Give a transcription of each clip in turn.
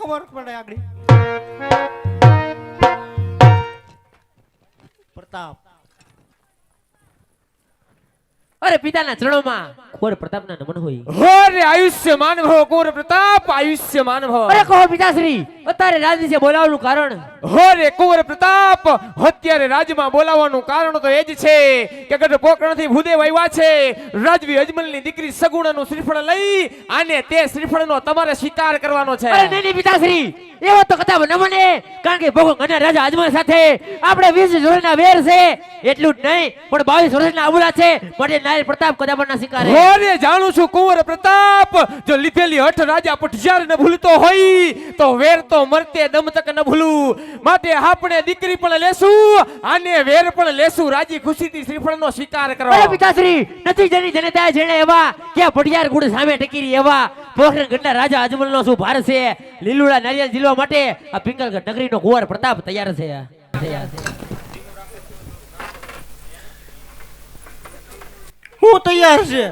ખબર પડે આગળ પ્રતાપ અરે પિતાના ચરણોમાં કુંવર પ્રતાપના નમન હોય. હોરે આયુષ્યમાન ભવ કુંવર પ્રતાપ આયુષ્યમાન ભવ. અરે કહો પિતાશ્રી અત્યારે રાજ્ય બોલાવવાનું કારણ? હોરે કુંવર પ્રતાપ અત્યારે રાજમાં બોલાવવાનું કારણ તો એ જ છે કે ગઢ પોકરણથી ભૂદેવ આવ્યા છે. રાજવી અજમલની દીકરી સગુણાનું શ્રીફળ લઈ અને તે શ્રીફળનો તમારે સ્વીકાર કરવાનો છે. અરે નહીં પિતાશ્રી એવો તો કથા ન બને, કારણ કે ભોગો અને રાજા અજમલ સાથે આપણે 20 વર્ષના વેર છે. એટલું જ નહીં પણ 22 વર્ષના અબુલા છે, માટે નાયર પ્રતાપ કદાપના સ્વીકારે. હોરે જાણું છું કુંવર પ્રતાપ, જો લીધેલી હઠ રાજા પઠિયાર ન ભૂલતો હોય તો વેર તો મરતે દમ તક ન ભૂલું. માટે આપણે દીકરી પણ લેશું અને વેર પણ લેશું. રાજી ખુશીથી શ્રીફળનો સ્વીકાર કરો. અરે પિતાશ્રી નથી જેની જનતા જેણે એવા કે ભટિયાર ગુડ સામે ટકીરી એવા પોખરણ ગઢના રાજા અજમલનો શું ભાર છે. લીલુડા નારિયેળ ઝીલવા માટે આ પિંગલગઢ નગરીનો કુંવર પ્રતાપ તૈયાર છે. હું તૈયાર છે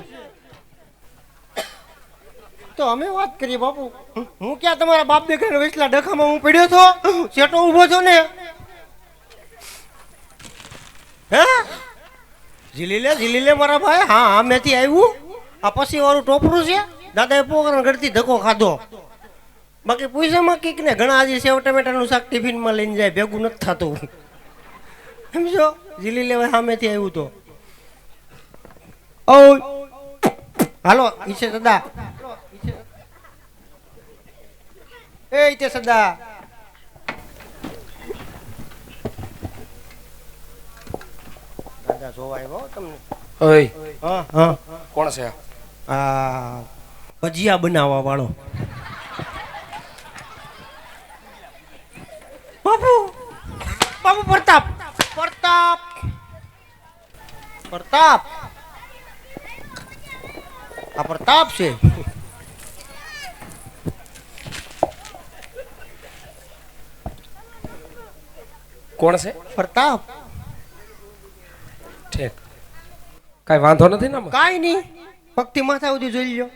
તો અમે વાત કરીએ બાપુ. હું ક્યાં તમારા બાપ દેખાને વેચલા ડખામાં હું પડ્યો છો, સેટો ઊભો છો ને? હે ઝીલી લે મારા ભાઈ. હા હા મેથી આવ્યું. આ પછી વાળું ટોપરું છે. દાદાએ પોકરણ ગળતી ધક્કો ખાધો. બાકી પૂછામાં કઈક ને ઘણા હજી સેવ ટમેટાનું શાક ટિફિનમાં લઈને જાય, ભેગું નથી થતું. સમજો ઝીલી લેવા સામેથી આવ્યું તો. ઓ હાલો ઈશે સદા, એ ઈતે સદા. દાદા જોવા આવ્યો તમને? ઓય હા હા કોણ છે આ? ભજીયા બનાવવા વાળો બાપુ. બાપુ પ્રતાપ પ્રતાપ પ્રતાપ આ પ્રતાપ છે. કોણ છે પ્રતાપ. ઠીક, કઈ વાંધો નથી ને? કાઈ નહીં, પગથી માથા સુધી જોઈ લ્યો.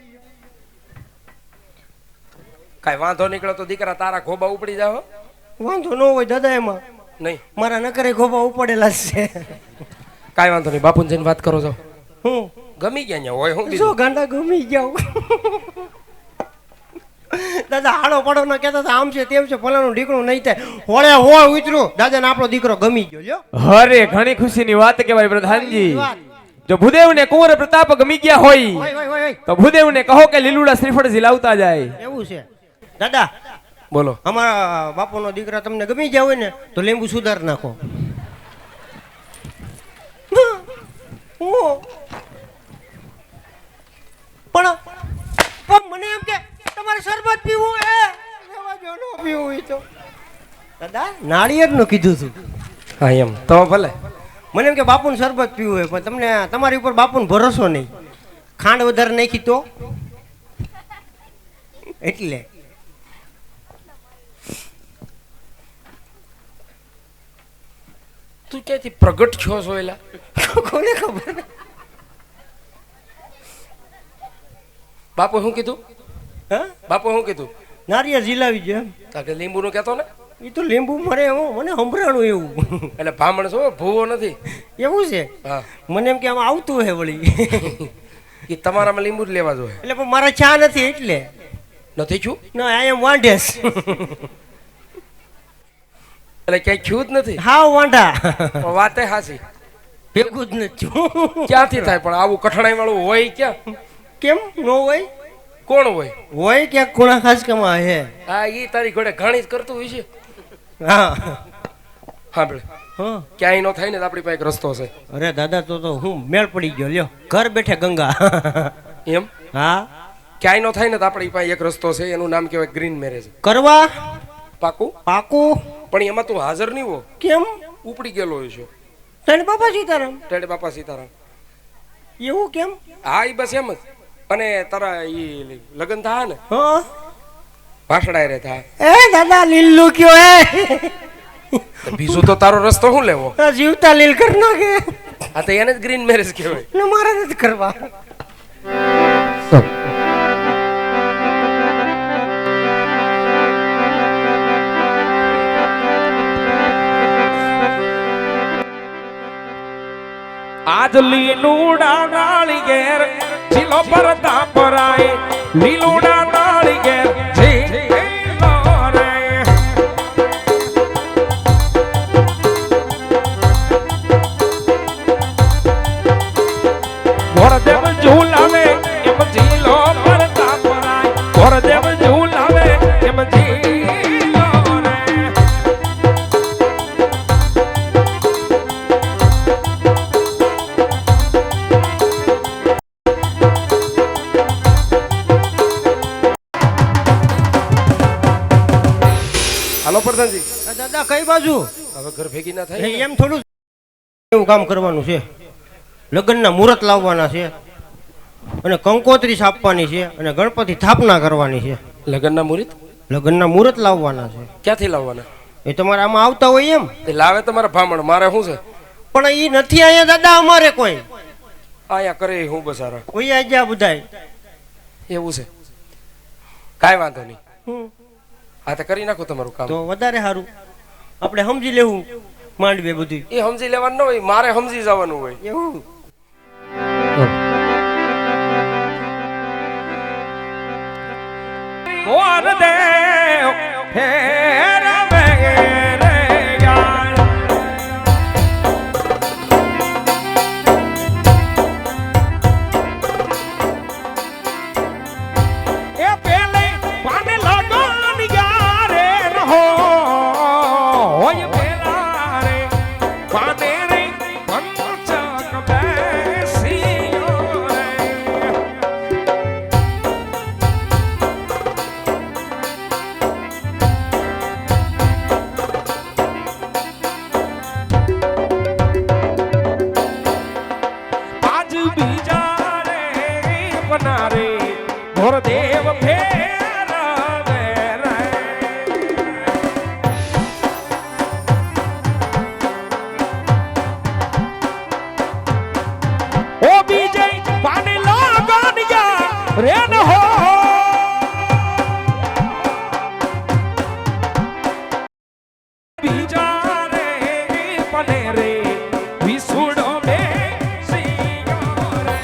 કઈ વાંધો નીકળે તો દીકરા તારા ખોબા ઉપડી જાવ. વાંધો ન હોય દાદા એમાં. નહીં મારા નકરે ખોબા ઉપાડેલા છે. કાઈ વાંધો નહીં, બાપુને જઈને વાત કરો છો. હું ગમી ગયા ને હોય હું જો ગાંડા ગમી જાવ. દાદા હાડો પડો ના કહેતા હતા આમ છે તેમ છે ફલાણું ઢીકણું નહીં થાય. હોળે હોળ ઉતરું દાદા ને આપણો દીકરો ગમી ગયો. લ્યો અરે ઘણી ખુશીની વાત કહેવાય પ્રધાનજી. જો ભૂદેવ ને કુંવર પ્રતાપ ગમી ગયા હોય તો ભૂદેવ ને કહો કે લીલુડા શ્રીફળ ઝીલાવતા જાય. એવું છે દાદા? બોલો. અમારા બાપુનો દીકરા તમને ગમી ગયા હોય ને તો લીંબુ સુધાર નાખો. પણ મને એમ કે તમારે શરબત પીવું એ લેવા જો નો પીવું હોય તો દાદા નાળિયેર નું કીધું છું. હા એમ તો ભલે. મને એમ કે બાપુને શરબત પીવું હોય પણ તમને તમારી ઉપર બાપુને ભરોસો નહીં. ખાંડ વધારે નાખી તો એટલે તું ક્યાંથી પ્રગટ થયો છો? એલા કોને ખબર? બાપુ શું કીધું? હા બાપુ શું કીધું? નારિયેળ ઝીલાવી ગયો એમ. તાકે લીંબુ નું કહેતો ને? એ તો લીંબુ મરે હું મને સંભળાણું એવું. એટલે ભામણ છો, ભૂવો નથી. એવું છે? હા મને એમ કે આમાં આવતું હે વળી. એ તમારામાં લીંબુ જ લેવા જોઈએ. એટલે પણ મારા ચા નથી એટલે નથી છું ના. આઈ એમ વાંઢેસ. એટલે ક્યાંય છું જ નથી. હાવ વાંઢા. પણ વાતે હાસી, ભેગું જ નથી. ક્યાંથી થાય? પણ આવું કઠણાઈ વાળું હોય ક્યાં? કેમ નો હોય? કોણ હોય? હોય ક્યાંક ખૂણા ખાસકામાં હે. હા ઈ તારી ઘોડે ઘણી જ કરતું હોય છે. હા સાંભળે, હા ક્યાંય નો થાય ને તો આપણી પાસે એક રસ્તો છે. અરે દાદા તો હું મેળ પડી ગયો. લ્યો ઘર બેઠે ગંગા. એમ હા ક્યાંય નો થાય ને તો આપણી પાસે એક રસ્તો છે. એનું નામ કહેવાય ગ્રીન મેરેજ. કરવા પાકું? પાકું. પણ એમાં તું હાજર નહીં હો. કેમ? ઉપડી ગયેલો હોય છે. તને બાપા સીતારામ? ટેડે બાપા સીતારામ. એવું કેમ? હા ઈ બસ એમ જ. અને તારા ઈ લગન થાય ને હા ભાષડાય રે થાય. એ દાદા લીલું કયો હે? બીજું તો તારો રસ્તો શું લેવો? જીવતા લીલ કર નાખે. આ તો એને જ ગ્રીન મેરેજ કહેવાય. મારે નથી કરવા. આજ લીલુડા નાળિયેર જીલો પરતા પરાય લીલુડા નાળિયેર જીલો રે ઘોરદેવ ઝૂલાવે એમ જીલો પરતા પરાય ઘોરદેવ ઝૂલાવે એમ જીલો રે હાલો પ્રધાનજી દાદા કઈ બાજુ હવે ઘર ભેગી ના થાય એમ થોડું એવું કામ કરવાનું છે લગ્નના મુહૂર્ત લાવવાના છે અને કંકોત્રી છાપવાની છે અને ગણપતિ સ્થાપના કરવાની છે લગ્નના મુહૂર્ત લગ્નના મુહૂર્ત લાવવાના છે ક્યાંથી લાવવાના એ તમારે આમાં આવતા હોય એમ તે લાવે તમારા ભામણ મારે શું છે પણ એ નથી અહીંયા દાદા અમારે કોઈ આયા કરે હું બસારા કોઈ આજે બધાય એવું છે કાંઈ વાંધો નહીં હમ. હા તો કરી નાખો તમારું કામ તો વધારે સારું આપણે સમજી લેવું માંડવે બધું એ સમજી લેવાનું ન હોય મારે સમજી જવાનું હોય એવું ગોરદેવ ફેરવે રે યાર એ પેલે પાને લગન યારે ન હોય પેલા રે પાને રે પંચક બેસીયો રે આજ બીજા રે બનારે ઘોરદેવ ફેરવે રે ઓ બીજે પાને લાગન યા રે ન હો બીજા રે પને રે વિસુડો બે સિયો રે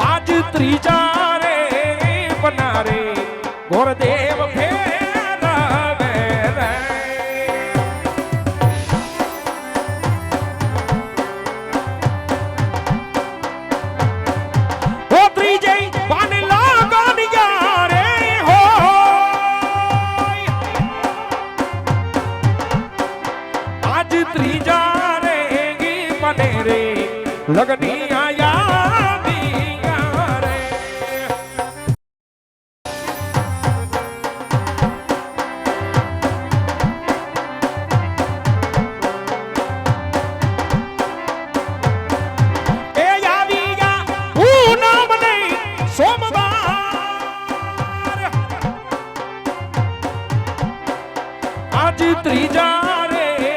આજ ત્રીજા રે બનારે ઘોરદેવ ફેરવે રે ઓ ત્રીજે પાને લાગન યારે હો આજ ત્રીજા રે મને રે લગની આયા દિયા રે એ આવી ગયા પૂનમ ને સોમવાર આજ ત્રીજા રે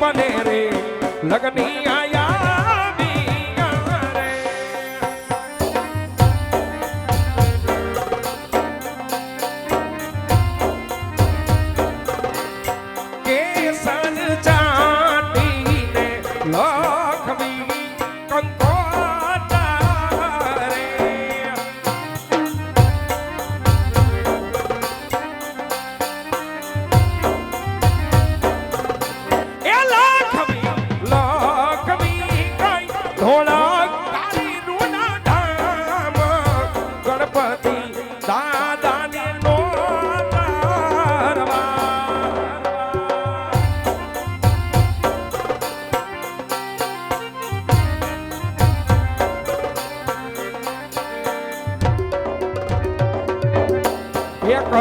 બને રે લગની આયા દિયા રે કેસન ચાટીને લખવી કંકોત્રા રે એ લખવી કઈ ધોળા કાળી રૂના ધામ ગણપતિ દાદાને નો તારવા એક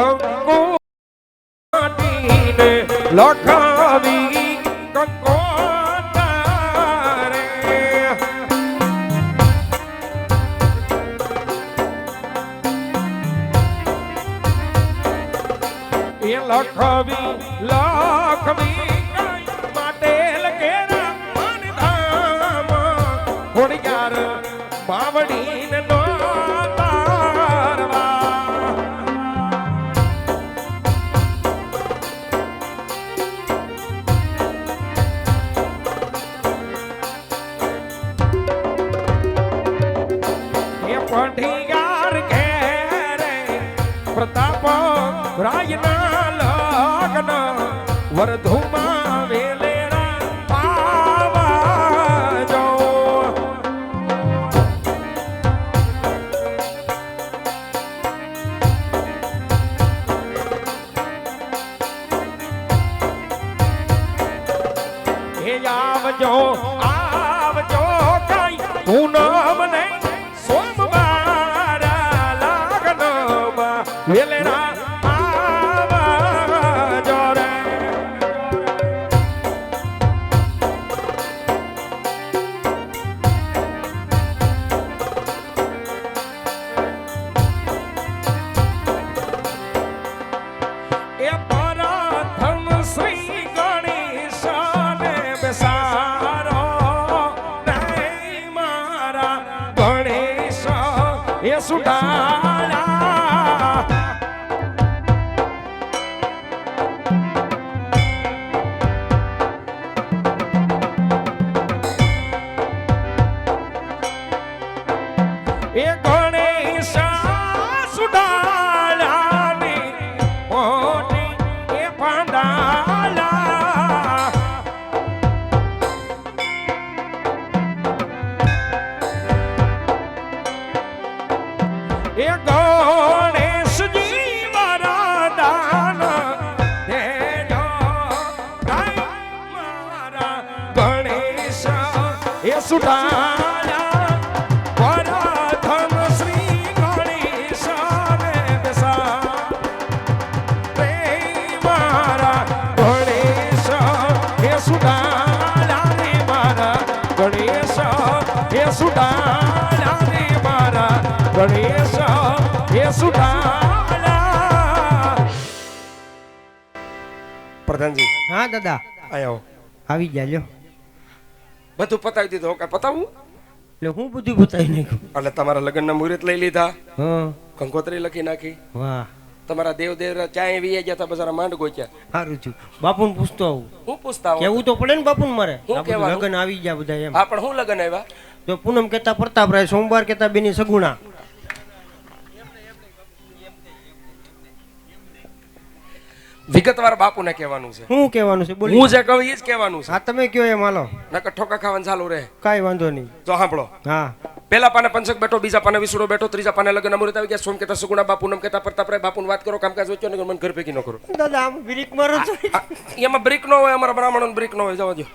કંકોટીને લખાવી કંકોત્રા રે એ લખવી માટે લખેરા મન ધામ ખોડિયાર બાવડીને નો તારવા આવજો આવજો કઈ પૂનમ ને સોમવાર લાગનમાં વેલેરા આવજો રે એ પરાધન શ્રી ગણેશને બેસારો નહીં મારા ગણેશ એ સુડાળા એ ગણેશ સુડાળાની મોટી એ પાંડાલા એ ગણેશજી વરદાન દેજો કઈ મારા ગણેશ એ સુડાળા પરાધન શ્રી ગણેશને બેસા રે મારા ગણેશ એ સુડાળા રે મારા ગણેશ એ સુડાળા રે મારા ગણેશ એ સુડાળા પ્રધાનજી હા દાદા આયો આવી ગયા લ્યો બધું પતાવી દીધું કે પતાવું એટલે હું બધું બતાવી નાખ્યું એટલે તમારા લગ્નના મુહૂર્ત લઈ લીધા હા કંકોત્રી લખી નાખી વાહ તમારા દેવ ચાય વી ગયા હતા બજારા માંડ ગોચ્યા સારું છું બાપુને પૂછતો આવું હું પૂછતા હોઉં. કેવું તો પડે ને બાપુને મારે હું આ બધું કહેવાનું? લગ્ન આવી ગયા બધા એમ હા પણ હું લગ્ન આવ્યા તો પૂનમ કેતા પ્રતાપરાય સોમવાર કેતા બેની સગુણા વિગતવાર બાપુને કહેવાનું છે શું કહેવાનું છે બોલી હું જે કહું એ જ કહેવાનું છે હા તમે કયો એમ હાલો નકર ઠોકા ખાવાનું ચાલુ રહે કાંઈ વાંધો નહીં તો સાંભળો હા પેલા પાને પંચક બેઠો બીજા પાને વિસુડો બેઠો ત્રીજા પાને લગ્ન મુહૂર્ત આવી ગયા સોમ કેતા સુગુણા બાપુ નમ કેતા પ્રતાપરાય બાપુને વાત કરો કામકાજ વચ્ચે ને મને ઘર ભેગી ન કરો દાદા આમ બ્રેક મારો છો એમાં બ્રેક ન હોય અમારા બ્રાહ્મણો બ્રેક ન હોય જવા દો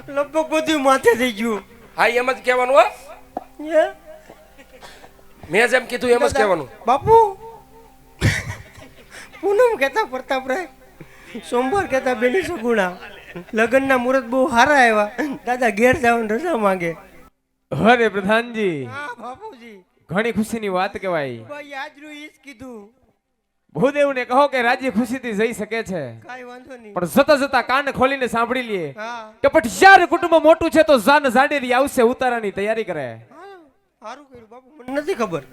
લગભગ બધું માથે થઈ ગયું હા એમ જ કહેવાનું હો હે? મેં જેમ કીધું એમ જ કહેવાનું બાપુ પૂનમ કેતા પ્રતાપરાય સોમવાર કેતા બેની સગુણા લગ્નના મુહૂર્ત બહુ સારા આવ્યા દાદા ઘેર જવાની રજા માંગે અરે પ્રધાનજી હા બાપુજી ઘણી ખુશીની વાત કહેવાય ભાઈ આજનું ઈ જ કીધું ભૂદેવને કહો કે રાજી ખુશીથી જઈ શકે છે કાંઈ વાંધો નહીં પણ જતા જતા કાન ખોલીને સાંભળી લઈએ હા કે પટિયાર કુટુંબ મોટું છે તો જાન જાડેરી આવશે ઉતારાની તૈયારી કરે સારું કર્યું બાપુ મને નથી ખબર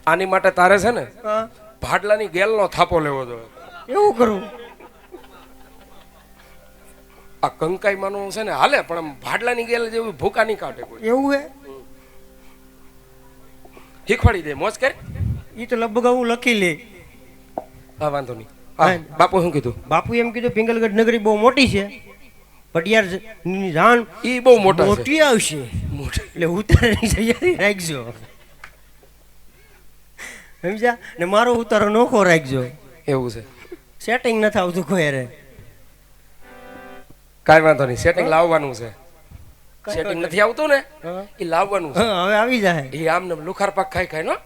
આની માટે તારે છે ને હા ભાડલાની ગેલનો થાપો લેવો જોઈએ એવું કરું આ કંકાઈ માનું છે ને હાલે પણ આમ ભાડલાની ગેલ જેવી ભૂકા નહીં કાઢે કોઈ એવું હે શીખવાડી દે મોજ કર ઈ તો લગભગ હું લખી લે હા વાંધો નહીં હા બાપુ શું કીધું બાપુ એમ કીધું પિંગલગઢ નગરી બહુ મોટી છે પટિયાર ની જાણ ઈ બહુ મોટા છે મોટી આવશે એટલે ઉતારાની તૈયારી રાખજો સમજ્યા ને મારો ઉતારો નોખો રાખજો એવું છે સેટિંગ નથી આવતું કોઈ હારે. કાંઈ વાંધો નહીં સેટિંગ લાવવાનું છે સેટિંગ નથી આવતું ને હા. એ લાવવાનું છે હા હવે આવી જાય એ આમને લુખાર પાક ખાઈ ખાઈ નો